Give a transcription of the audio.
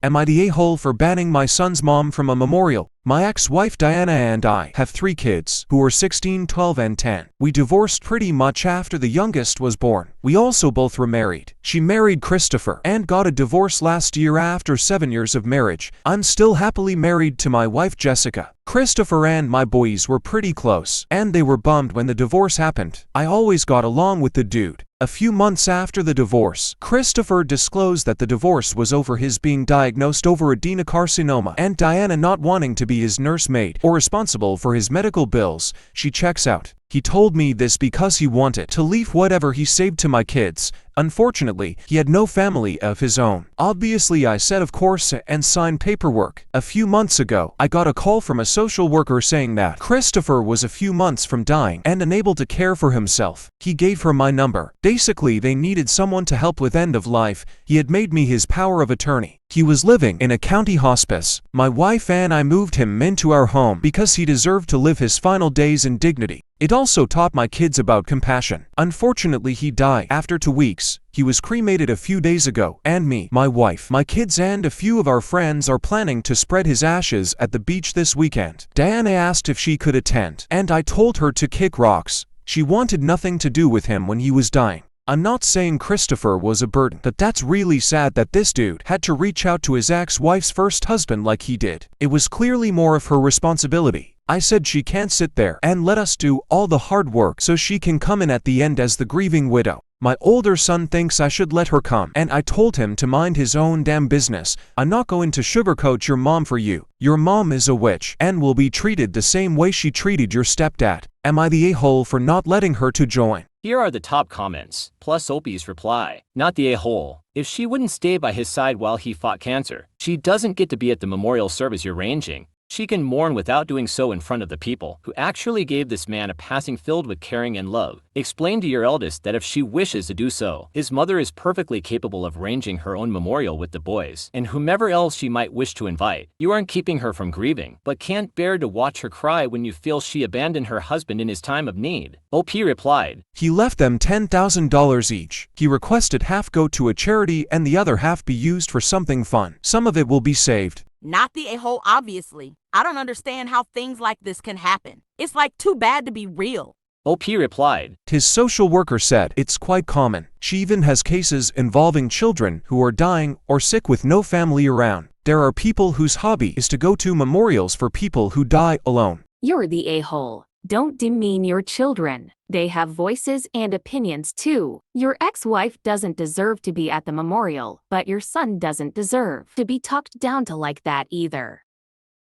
Am I the a-hole for banning my son's mom from a memorial? My ex-wife Diana and I have 3 kids, who are 16, 12 and 10. We divorced pretty much after the youngest was born. We also both remarried. She married Christopher and got a divorce last year after 7 years of marriage. I'm still happily married to my wife Jessica. Christopher and my boys were pretty close, and they were bummed when the divorce happened. I always got along with the dude. A few months after the divorce, Christopher disclosed that the divorce was over his being diagnosed over adenocarcinoma and Diana not wanting to be his nursemaid or responsible for his medical bills. She checks out. He told me this because he wanted to leave whatever he saved to my kids. Unfortunately, he had no family of his own. Obviously, I said of course and signed paperwork. A few months ago, I got a call from a social worker saying that Christopher was a few months from dying and unable to care for himself. He gave her my number. Basically, they needed someone to help with end of life. He had made me his power of attorney. He was living in a county hospice. My wife and I moved him into our home because he deserved to live his final days in dignity. It also taught my kids about compassion. Unfortunately, he died after 2 weeks. He was cremated a few days ago, and me, my wife, my kids and a few of our friends are planning to spread his ashes at the beach this weekend. Diana asked if she could attend, and I told her to kick rocks. She wanted nothing to do with him when he was dying. I'm not saying Christopher was a burden, but that's really sad that this dude had to reach out to his ex-wife's first husband like he did. It was clearly more of her responsibility. I said she can't sit there and let us do all the hard work so she can come in at the end as the grieving widow. My older son thinks I should let her come, and I told him to mind his own damn business. I'm not going to sugarcoat your mom for you. Your mom is a witch and will be treated the same way she treated your stepdad. Am I the a-hole for not letting her to join? Here are the top comments, plus Opie's reply. Not the a-hole. If she wouldn't stay by his side while he fought cancer, she doesn't get to be at the memorial service you're arranging. She can mourn without doing so in front of the people who actually gave this man a passing filled with caring and love. Explain to your eldest that if she wishes to do so, his mother is perfectly capable of arranging her own memorial with the boys and whomever else she might wish to invite. You aren't keeping her from grieving, but can't bear to watch her cry when you feel she abandoned her husband in his time of need. OP replied, He left them $10,000 each. He requested half go to a charity and the other half be used for something fun. Some of it will be saved. Not the a-hole, obviously. I don't understand how things like this can happen. It's like too bad to be real. OP replied, His social worker said it's quite common. She even has cases involving children who are dying or sick with no family around. There are people whose hobby is to go to memorials for people who die alone. You're the a-hole. Don't demean your children. They have voices and opinions too. Your ex-wife doesn't deserve to be at the memorial, but your son doesn't deserve to be talked down to like that either.